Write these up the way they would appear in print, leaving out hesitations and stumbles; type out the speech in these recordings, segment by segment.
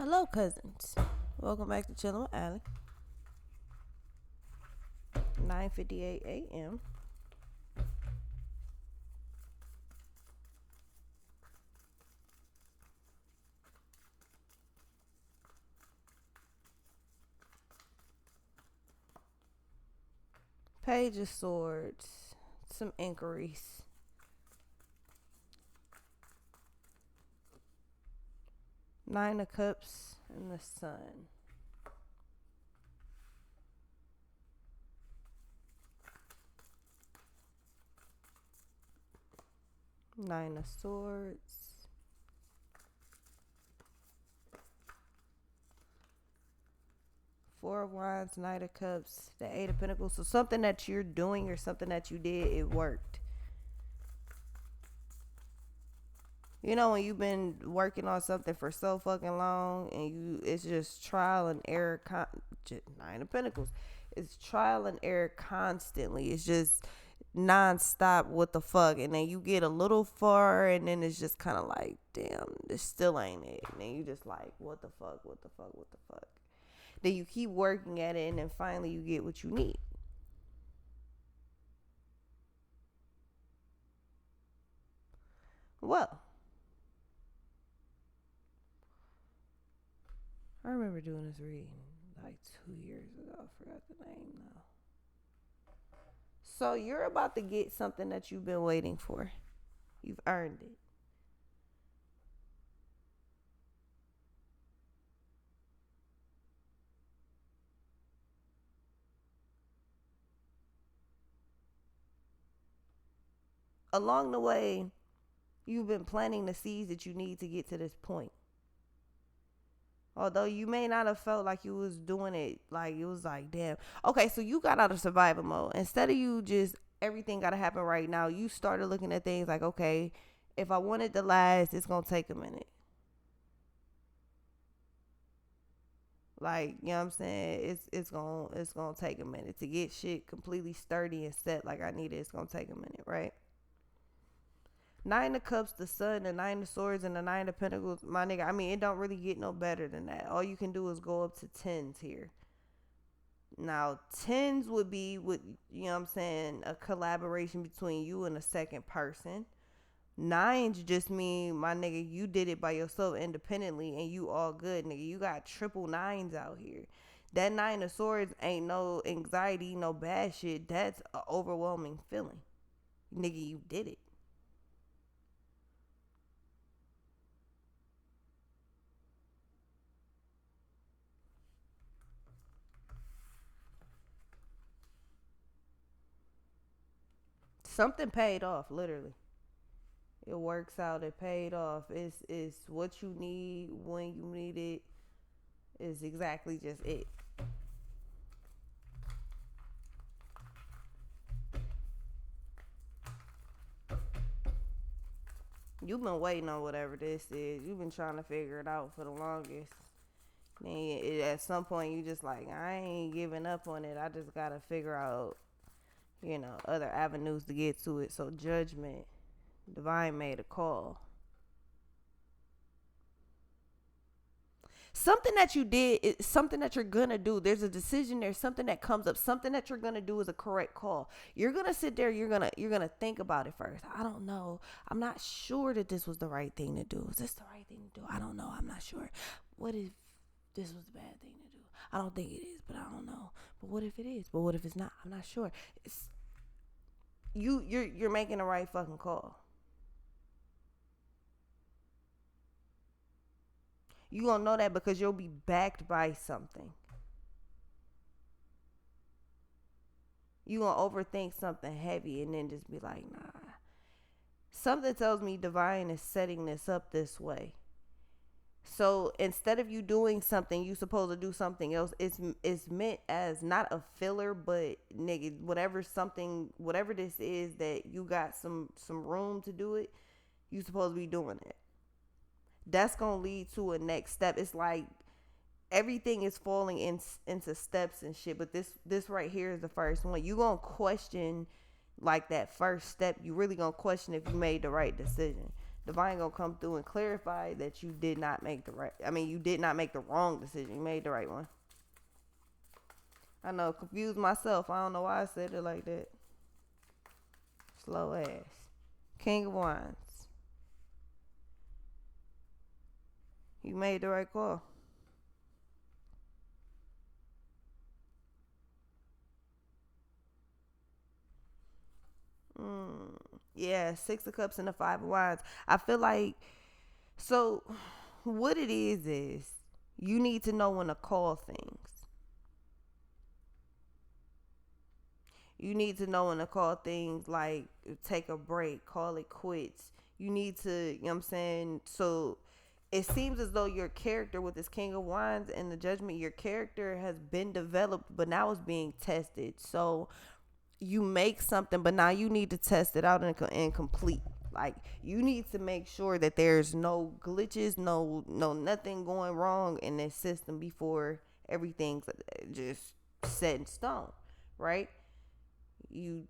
Hello, cousins. Welcome back to Chillin with Allie. 9:58 a.m. Page of Swords. Some inquiries. Nine of Cups and the Sun. Nine of Swords. Four of Wands, Knight of Cups, the Eight of Pentacles. So something that you're doing or something that you did, it worked. You know when you've been working on something for so fucking long and it's just trial and error. Nine of Pentacles. It's trial and error constantly. It's just nonstop. What the fuck? And then you get a little far and then it's just kind of like, damn, this still ain't it. And then you just like, what the fuck? What the fuck? What the fuck? Then you keep working at it and then finally you get what you need. Well, I remember doing this reading like 2 years ago. I forgot the name now. So you're about to get something that you've been waiting for. You've earned it. Along the way, you've been planting the seeds that you need to get to this point. Although you may not have felt like you was doing it, like it was like, damn. Okay, so you got out of survival mode. Instead of you just, everything got to happen right now, you started looking at things like, okay, if I want it to last, it's going to take a minute. Like, you know what I'm saying? It's gonna take a minute to get shit completely sturdy and set like I need it. It's gonna take a minute, right? Nine of Cups, the Sun, the Nine of Swords, and the Nine of Pentacles, my nigga. I mean, it don't really get no better than that. All you can do is go up to tens here. Now, tens would be with, you know what I'm saying, a collaboration between you and a second person. Nines just mean, my nigga, you did it by yourself independently and you all good, nigga. You got triple nines out here. That Nine of Swords ain't no anxiety, no bad shit. That's an overwhelming feeling. Nigga, you did it. Something paid off, literally. It works out. It paid off. It's what you need when you need it. Is exactly just it. You've been waiting on whatever this is. You've been trying to figure it out for the longest. Then at some point you just like, I ain't giving up on it. I just gotta figure out, other avenues to get to it. So Judgment, Divine made a call. Something that you did is something that you're gonna do. There's a decision, there's something that comes up. Something that you're gonna do is a correct call. You're gonna sit there, you're gonna think about it first. I don't know. I'm not sure that this was the right thing to do. Is this the right thing to do? I don't know. I'm not sure. What if this was the bad thing to do? I don't think it is, but I don't know. But what if it is? But what if it's not? I'm not sure. You're making the right fucking call. You gonna know that because you'll be backed by something. You gonna overthink something heavy and then just be like, nah. Something tells me Divine is setting this up this way. So instead of you doing something, you supposed to do something else. It's meant as not a filler, but nigga, whatever this is that you got some room to do it, you supposed to be doing it. That's gonna lead to a next step. It's like everything is falling into steps and shit, but this right here is the first one. You gonna question like that first step. You really gonna question if you made the right decision. Divine gonna come through and clarify that you did not make the right. I mean, you did not make the wrong decision. You made the right one. I know, confused myself. I don't know why I said it like that. Slow ass. King of Wands. You made the right call. Yeah, Six of Cups and the Five of Wands. I feel like, so what it is you need to know when to call things. You need to know when to call things, like take a break, call it quits. You need to, you know what I'm saying? So it seems as though your character with this King of Wands and the Judgment, your character has been developed, but now it's being tested. So you make something, but now you need to test it out and complete. Like, you need to make sure that there's no glitches, no nothing going wrong in this system before everything's just set in stone, right? You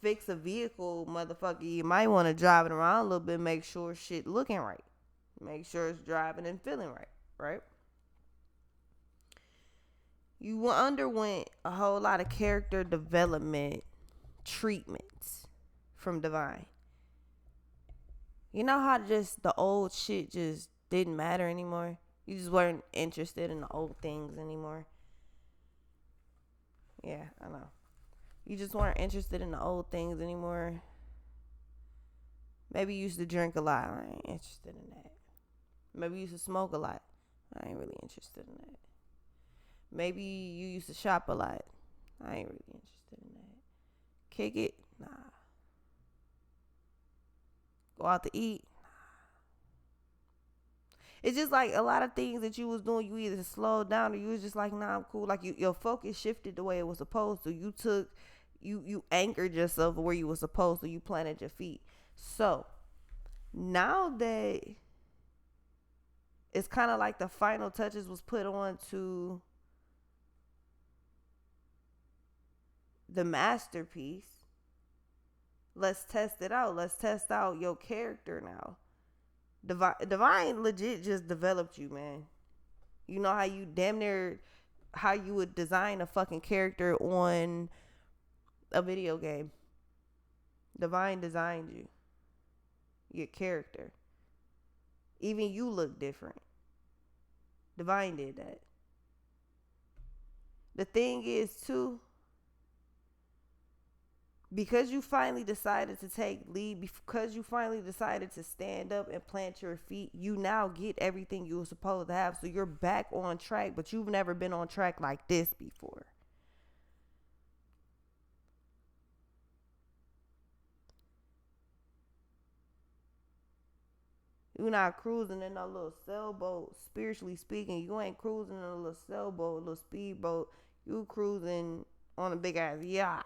fix a vehicle, motherfucker, you might want to drive it around a little bit, make sure shit looking right, make sure it's driving and feeling right, right? You underwent a whole lot of character development treatments from Divine. You know how just the old shit just didn't matter anymore? You just weren't interested in the old things anymore. Yeah, I know. You just weren't interested in the old things anymore. Maybe you used to drink a lot. I ain't interested in that. Maybe you used to smoke a lot. I ain't really interested in that. Maybe you used to shop a lot. I ain't really interested in that. Kick it? Nah. Go out to eat? Nah. It's just like a lot of things that you was doing, you either slowed down or you was just like, nah, I'm cool. Like, your focus shifted the way it was supposed to. You anchored yourself where you were supposed to. You planted your feet. So now that it's kind of like the final touches was put on to the masterpiece, let's test it out. Let's test out your character now. Divine legit just developed you, man. You know how you damn near, how you would design a fucking character on a video game. Divine designed you, your character. Even you look different. Divine did that. The thing is too, because you finally decided to take lead, because you finally decided to stand up and plant your feet, you now get everything you were supposed to have. So you're back on track, but you've never been on track like this before. You're not cruising in a little sailboat, spiritually speaking. You ain't cruising in a little sailboat, a little speedboat. You cruising on a big ass yacht.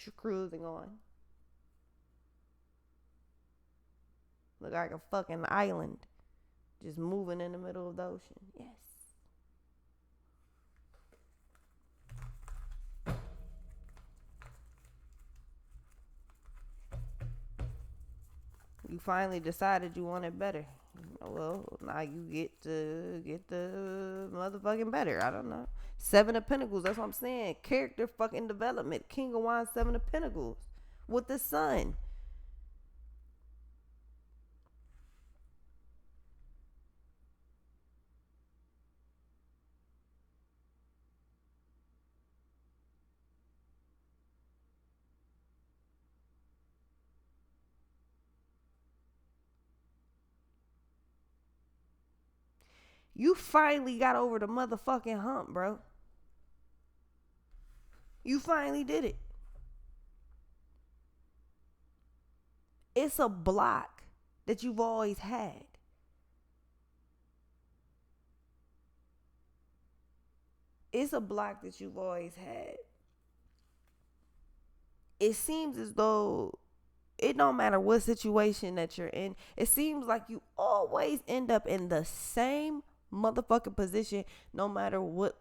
You're cruising on. Look like a fucking island just moving in the middle of the ocean. Yes. You finally decided you wanted better. Well, now you get the motherfucking better. I don't know. 7 of Pentacles. That's what I'm saying. Character fucking development. King of Wands, 7 of Pentacles with the Sun. You finally got over the motherfucking hump, bro. You finally did it. It's a block that you've always had. It's a block that you've always had. It seems as though it don't matter what situation that you're in. It seems like you always end up in the same motherfucking position, no matter what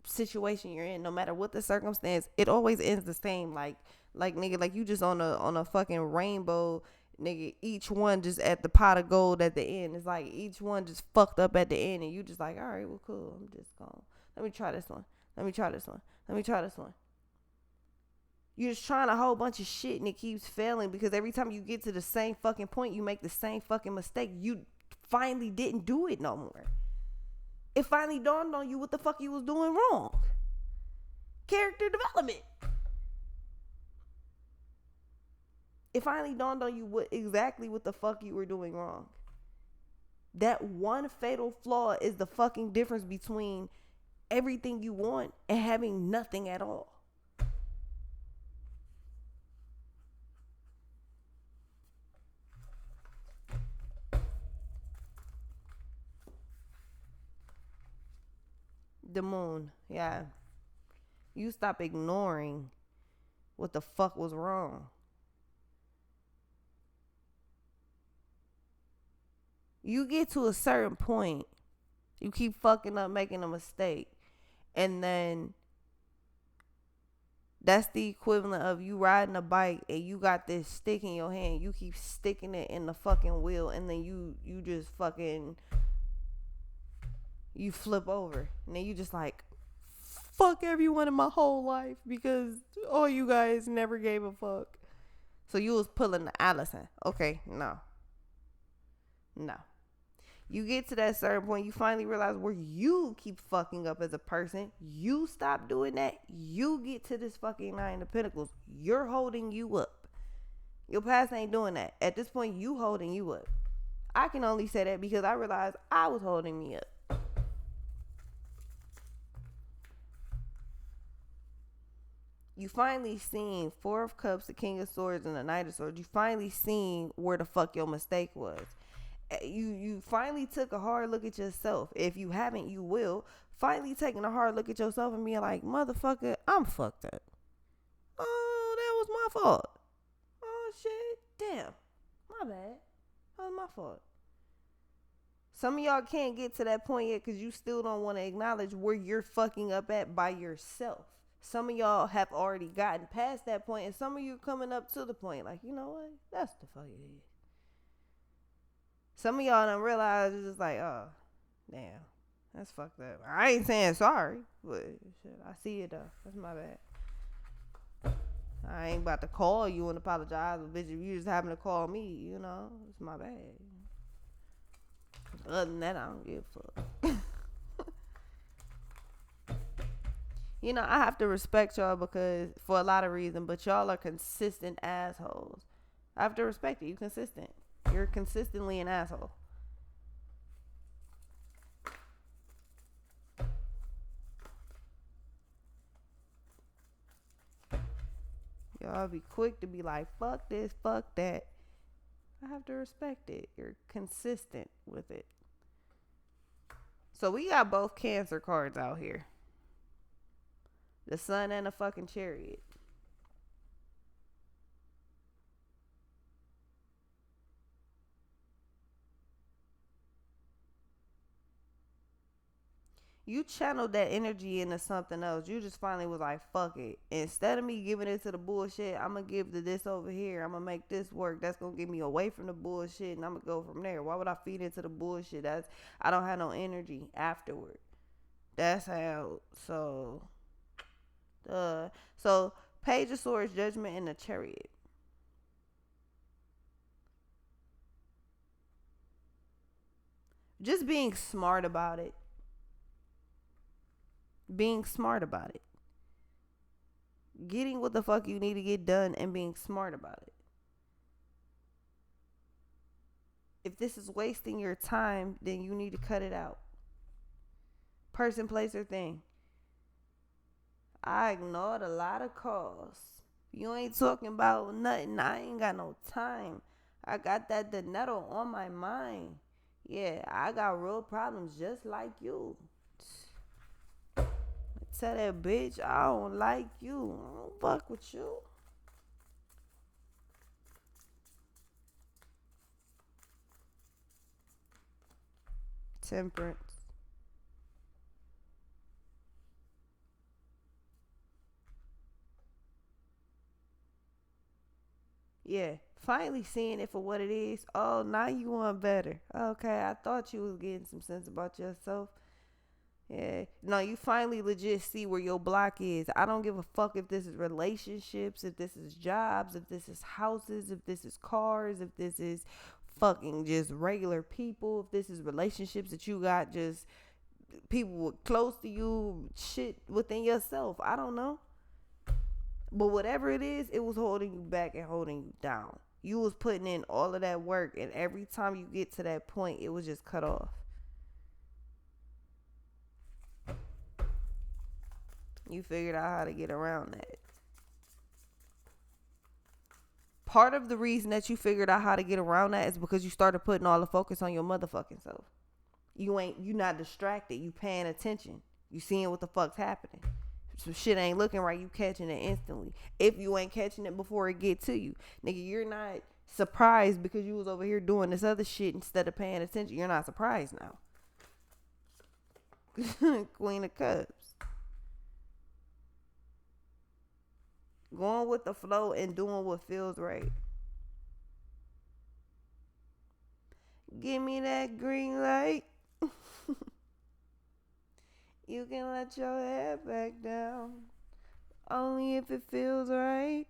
situation you're in, no matter what the circumstance. It always ends the same. Like nigga, like you just on a fucking rainbow, nigga, each one just at the pot of gold at the end. It's like each one just fucked up at the end, and you just like, all right, well, cool. I'm just going. Let me try this one. Let me try this one. Let me try this one. You're just trying a whole bunch of shit, and it keeps failing because every time you get to the same fucking point, you make the same fucking mistake. You finally didn't do it no more. It finally dawned on you what the fuck you was doing wrong. Character development. It finally dawned on you what the fuck you were doing wrong. That one fatal flaw is the fucking difference between everything you want and having nothing at all. The moon, yeah. You stop ignoring what the fuck was wrong. You get to a certain point, you keep fucking up, making a mistake, and then that's the equivalent of you riding a bike and you got this stick in your hand. You keep sticking it in the fucking wheel, and then you just fucking, you flip over, and then you just like, fuck everyone in my whole life because all you guys never gave a fuck. So you was pulling the Allison. Okay, no. You get to that certain point, you finally realize where you keep fucking up as a person. You stop doing that. You get to this fucking Nine of Pentacles. You're holding you up. Your past ain't doing that. At this point, you holding you up. I can only say that because I realized I was holding me up. You finally seen Four of Cups, the King of Swords, and the Knight of Swords. You finally seen where the fuck your mistake was. You finally took a hard look at yourself. If you haven't, you will. Finally taking a hard look at yourself and being like, motherfucker, I'm fucked up. Oh, that was my fault. Oh, shit. Damn. My bad. That was my fault. Some of y'all can't get to that point yet because you still don't want to acknowledge where you're fucking up at by yourself. Some of y'all have already gotten past that point, and some of you coming up to the point like, you know what? That's the fuck it is. Some of y'all don't realize it's just like, oh, damn, that's fucked up. I ain't saying sorry, but shit, I see it though. That's my bad. I ain't about to call you and apologize, but bitch, if you just happen to call me, you know, it's my bad. Other than that, I don't give a fuck. You know, I have to respect y'all because for a lot of reasons, but y'all are consistent assholes. I have to respect it. You consistent. You're consistently an asshole. Y'all be quick to be like, fuck this, fuck that. I have to respect it. You're consistent with it. So we got both Cancer cards out here. The Sun and the fucking Chariot. You channeled that energy into something else. You just finally was like, fuck it. Instead of me giving it to the bullshit, I'm going to give to this over here. I'm going to make this work. That's going to get me away from the bullshit, and I'm going to go from there. Why would I feed into the bullshit? I don't have no energy afterward. That's how. So Page of Swords, Judgment, and the Chariot. Just being smart about it. Being smart about it. Getting what the fuck you need to get done and being smart about it. If this is wasting your time, then you need to cut it out. Person, place, or thing. I ignored a lot of calls. You ain't talking about nothing. I ain't got no time. I got that dinero on my mind. Yeah, I got real problems just like you. Tell that bitch I don't like you. I don't fuck with you. Temperance. Yeah, Finally seeing it for what it is. Oh, now you want better. Okay, I thought you was getting some sense about yourself. Yeah. No, you finally legit see where your block is. I don't give a fuck if this is relationships, if this is jobs, if this is houses, if this is cars, if this is fucking just regular people, if this is relationships that you got just people close to you, shit within yourself. I don't know. But whatever it is, it was holding you back and holding you down. You was putting in all of that work, and every time you get to that point, it was just cut off. You figured out how to get around that. Part of the reason that you figured out how to get around that is because you started putting all the focus on your motherfucking self. You not distracted. You paying attention. You seeing what the fuck's happening. Some shit ain't looking right. You catching it instantly. If you ain't catching it before it get to you, nigga, you're not surprised because you was over here doing this other shit instead of paying attention. You're not surprised now. Queen of Cups. Going with the flow and doing what feels right. Give me that green light. You can let your hair back down. Only if it feels right.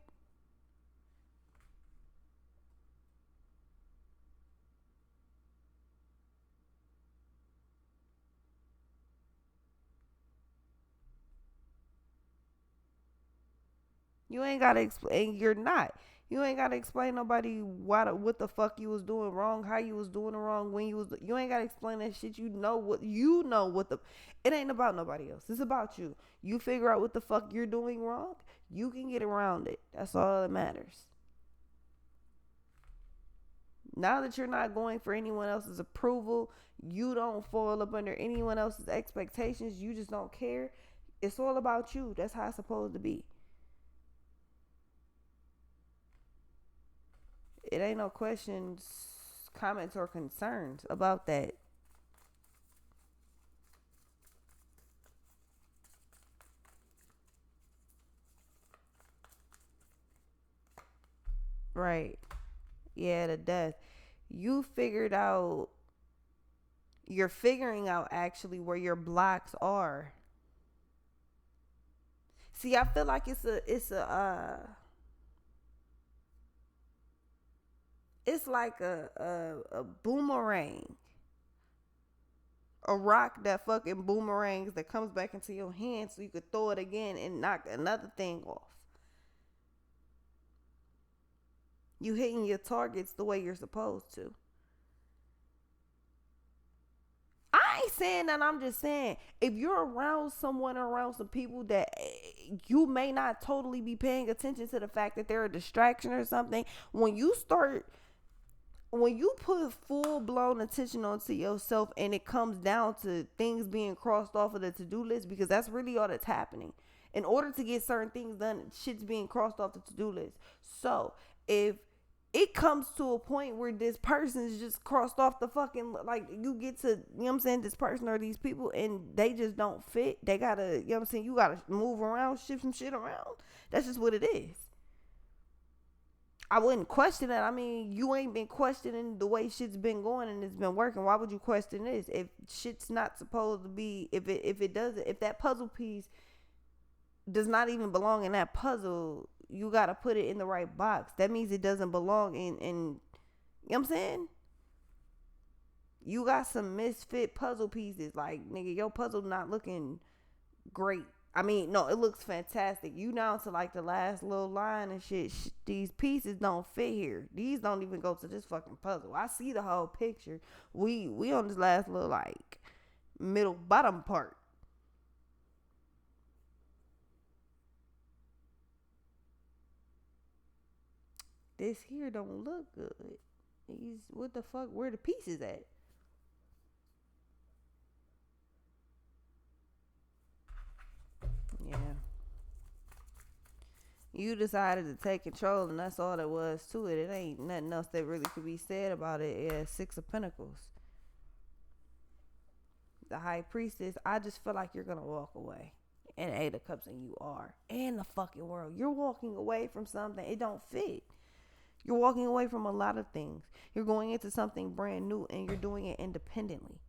You ain't gotta explain. You're not. You ain't gotta explain nobody what the fuck you was doing wrong, how you was doing it wrong, when you was. You ain't gotta explain that shit. You know what the. It ain't about nobody else. It's about you. You figure out what the fuck you're doing wrong. You can get around it. That's all that matters. Now that you're not going for anyone else's approval, you don't fall up under anyone else's expectations. You just don't care. It's all about you. That's how it's supposed to be. It ain't no questions, comments, or concerns about that. Right. Yeah, the death. You figured out, you're figuring out actually where your blocks are. See, I feel like it's like a boomerang. A rock that fucking boomerangs that comes back into your hand so you could throw it again and knock another thing off. You hitting your targets the way you're supposed to. I ain't saying that. I'm just saying if you're around someone, around some people that you may not totally be paying attention to the fact that they're a distraction or something, when you put full blown attention onto yourself and it comes down to things being crossed off of the to-do list, because that's really all that's happening. In order to get certain things done, shit's being crossed off the to-do list. So if it comes to a point where this person is just crossed off the fucking, like, you get to, you know what I'm saying, this person or these people and they just don't fit. They gotta, you know what I'm saying, you gotta move around, shift some shit around. That's just what it is. I wouldn't question that. I mean, you ain't been questioning the way shit's been going and it's been working. Why would you question this? If shit's not supposed to be, if that puzzle piece does not even belong in that puzzle, you gotta put it in the right box. That means it doesn't belong in you know what I'm saying? You got some misfit puzzle pieces. Like, nigga, your puzzle not looking great. I mean, no, it looks fantastic. You down to like the last little line and shit. These pieces don't fit here. These don't even go to this fucking puzzle. I see the whole picture. We on this last little like middle bottom part. This here don't look good. What the fuck? Where the pieces at? Yeah. You decided to take control, and that's all there was to it. It ain't nothing else that really could be said about it. Yeah, Six of Pentacles. The High Priestess. I just feel like you're gonna walk away. And Eight of Cups, and you are. And the fucking world. You're walking away from something. It don't fit. You're walking away from a lot of things. You're going into something brand new and you're doing it independently.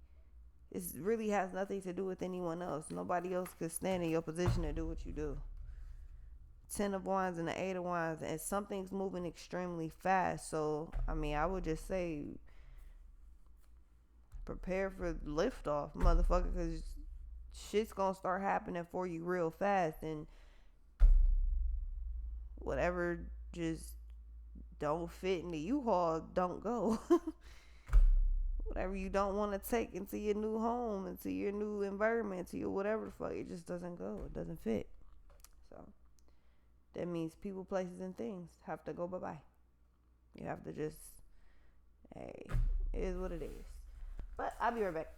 It really has nothing to do with anyone else. Nobody else could stand in your position to do what you do. 10 of wands and the 8 of wands, and something's moving extremely fast. So, I mean, I would just say prepare for liftoff, motherfucker, because shit's gonna start happening for you real fast, and whatever just don't fit in the U-Haul, don't go. Whatever you don't want to take into your new home, into your new environment, to your whatever the fuck, it just doesn't go. It doesn't fit. So that means people, places, and things have to go bye-bye. You have to just, hey, it is what it is. But I'll be right back.